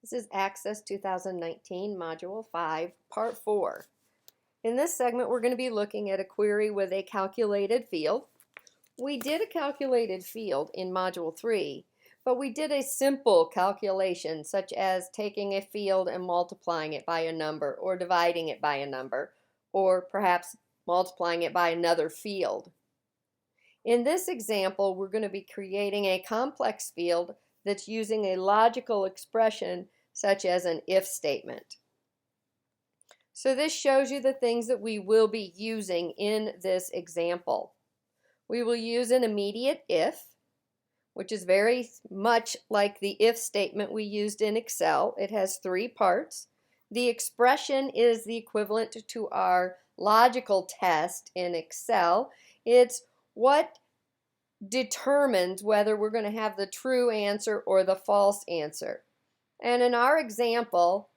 This is Access 2019 Module 5 Part 4. In this segment we're going to be looking at a query with a calculated field. We did a calculated field in Module 3, but we did a simple calculation such as taking a field and multiplying it by a number or dividing it by a number or perhaps multiplying it by another field. In this example we're going to be creating a complex field that's using a logical expression such as an if statement. So this shows you the things that we will be using in this example. We will use an immediate if, which is very much like the if statement we used in Excel. It has three parts. The expression is the equivalent to our logical test in Excel. It's what determines whether we're going to have the true answer or the false answer. And in our example,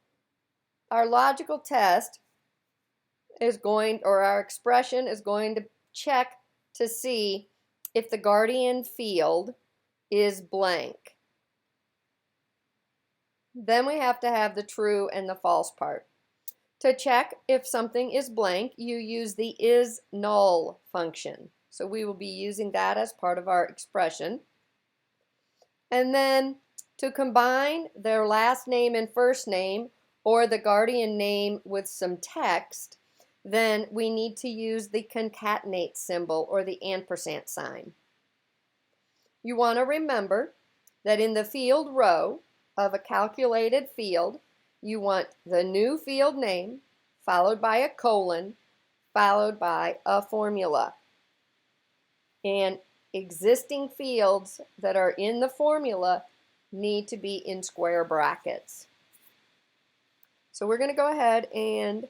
our logical test is going, or our expression is going to check to see if the guardian field is blank. Then we have to have the true and the false part. To check if something is blank, you use the is null function. So we will be using that as part of our expression. And then to combine their last name and first name or the guardian name with some text, then we need to use the concatenate symbol or the ampersand sign. You want to remember that in the field row of a calculated field, you want the new field name followed by a colon followed by a formula. And existing fields that are in the formula need to be in square brackets. So we're going to go ahead and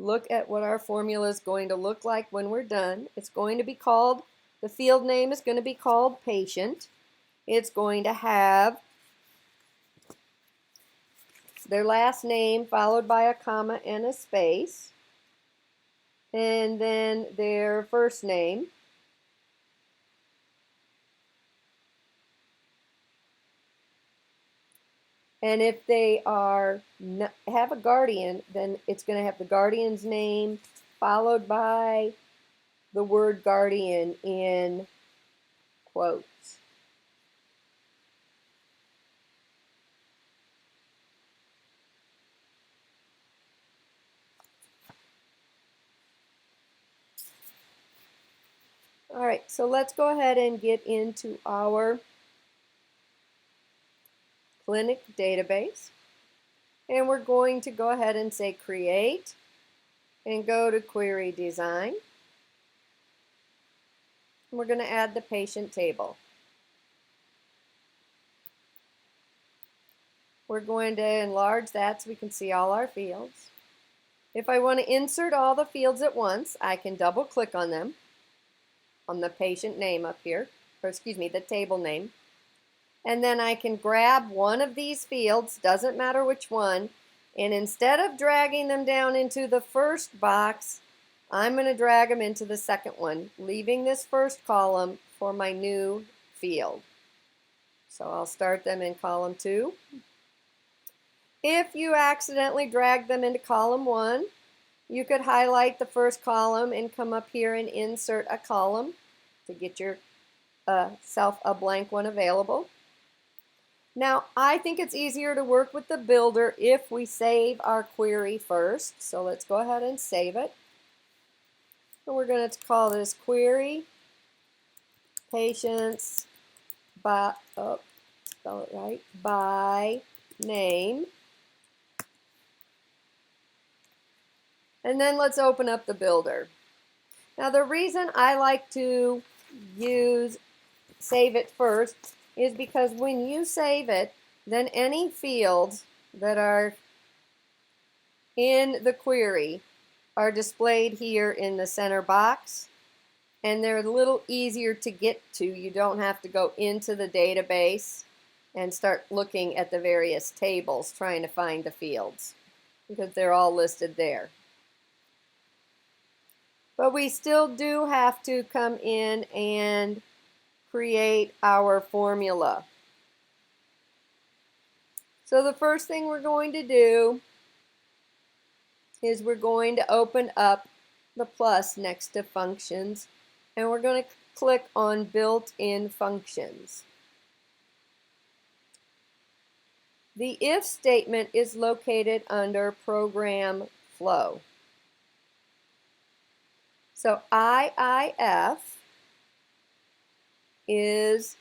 look at what our formula is going to look like when we're done. It's going to be called, the field name is going to be called patient. It's going to have their last name followed by a comma and a space, and then their first name. And if they have a guardian, then it's going to have the guardian's name followed by the word guardian in quotes. All right, so let's go ahead and get into our clinic database. And we're going to go ahead and say create and go to query design. And we're going to add the patient table. We're going to enlarge that so we can see all our fields. If I want to insert all the fields at once, I can double click on them, on the patient name up here, or excuse me, the table name. And then I can grab one of these fields, doesn't matter which one, and instead of dragging them down into the first box, I'm going to drag them into the second one, leaving this first column for my new field. So I'll start them in column 2. If you accidentally drag them into column 1, you could highlight the first column and come up here and insert a column to get yourself a blank one available. Now, I think it's easier to work with the builder if we save our query first. So let's go ahead and save it. And we're going to call this query patients by, spell it right, by name. And then let's open up the builder. Now, the reason I like to save it first is because when you save it, then any fields that are in the query are displayed here in the center box, and they're a little easier to get to. You don't have to go into the database and start looking at the various tables trying to find the fields because they're all listed there. But we still do have to come in and create our formula. So the first thing we're going to do is we're going to open up the plus next to functions, and we're going to click on built-in functions. The if statement is located under program flow. So IIF is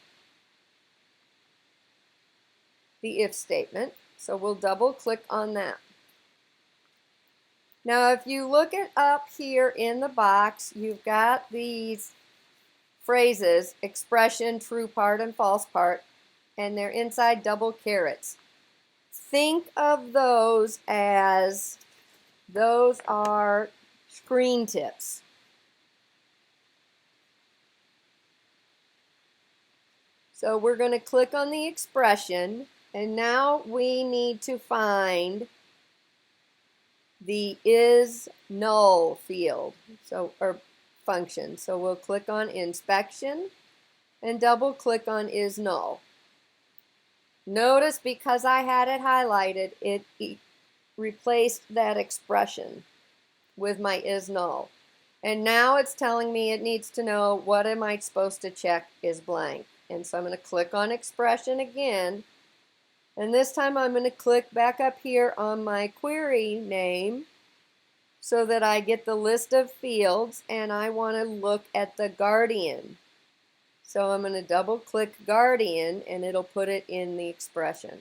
the if statement, so we'll double click on that. Now if you look it up here in the box, you've got these phrases, expression, true part, and false part, and they're inside double carets. Think of those as those are screen tips. So we're going to click on the expression, and now we need to find the is null field, or function. So we'll click on inspection and double click on is null. Notice because I had it highlighted, it replaced that expression with my is null. And now it's telling me it needs to know what am I supposed to check is blank. And so I'm going to click on expression again. And this time I'm going to click back up here on my query name so that I get the list of fields, and I want to look at the guardian. So I'm going to double click guardian and it'll put it in the expression.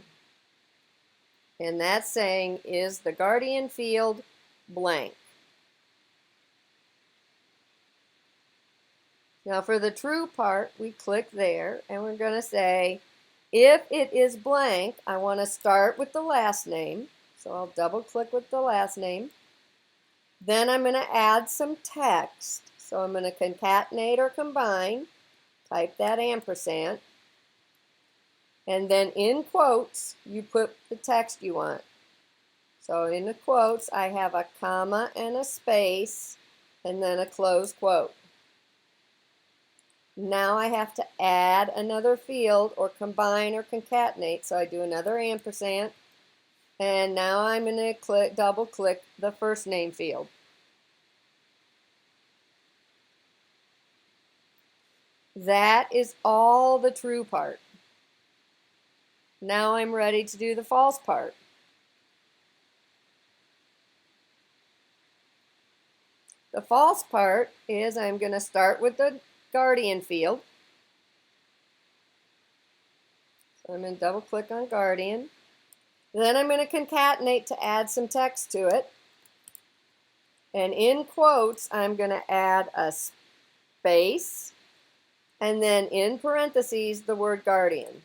And that's saying is the guardian field blank. Now for the true part, we click there and we're going to say if it is blank, I want to start with the last name. So I'll double click with the last name. Then I'm going to add some text. So I'm going to concatenate or combine, type that ampersand, and then in quotes you put the text you want. So in the quotes I have a comma and a space and then a close quote. Now I have to add another field or combine or concatenate, so I do another ampersand, and now I'm going to double click the first name field. That is all the true part. Now I'm ready to do the false part. The false part is I'm going to start with the guardian field. So I'm going to double click on guardian. Then I'm going to concatenate to add some text to it. And in quotes, I'm going to add a space, and then in parentheses, the word guardian.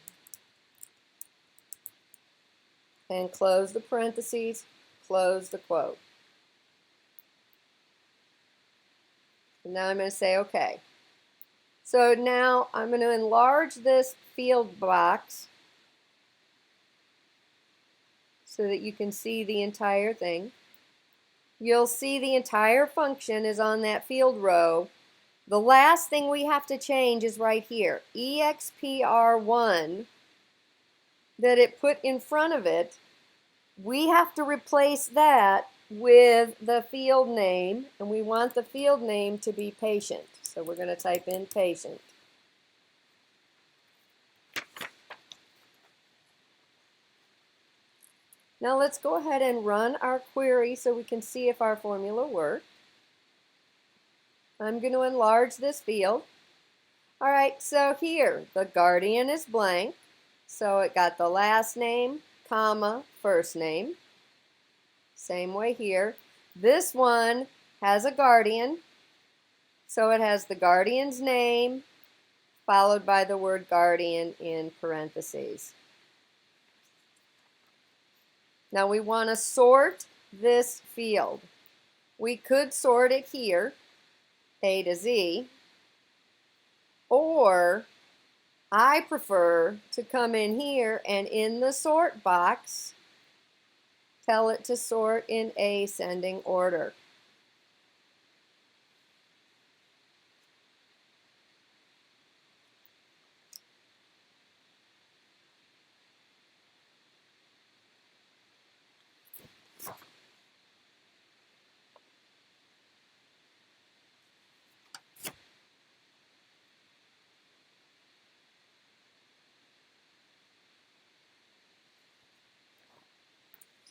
And close the parentheses, close the quote. And now I'm going to say OK. So now I'm going to enlarge this field box so that you can see the entire thing. You'll see the entire function is on that field row. The last thing we have to change is right here, expr1, that it put in front of it. We have to replace that with the field name, and we want the field name to be patient. So we're going to type in patient. Now let's go ahead and run our query so we can see if our formula worked. I'm going to enlarge this field. All right, so here, the guardian is blank. So it got the last name, comma, first name. Same way here. This one has a guardian. So it has the guardian's name followed by the word guardian in parentheses. Now we want to sort this field. We could sort it here, A to Z, or I prefer to come in here and in the sort box tell it to sort in ascending order.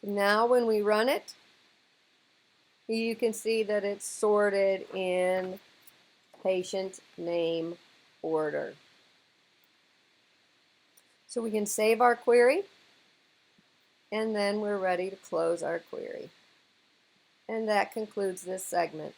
Now when we run it, you can see that it's sorted in patient name order. So we can save our query, and then we're ready to close our query. And that concludes this segment.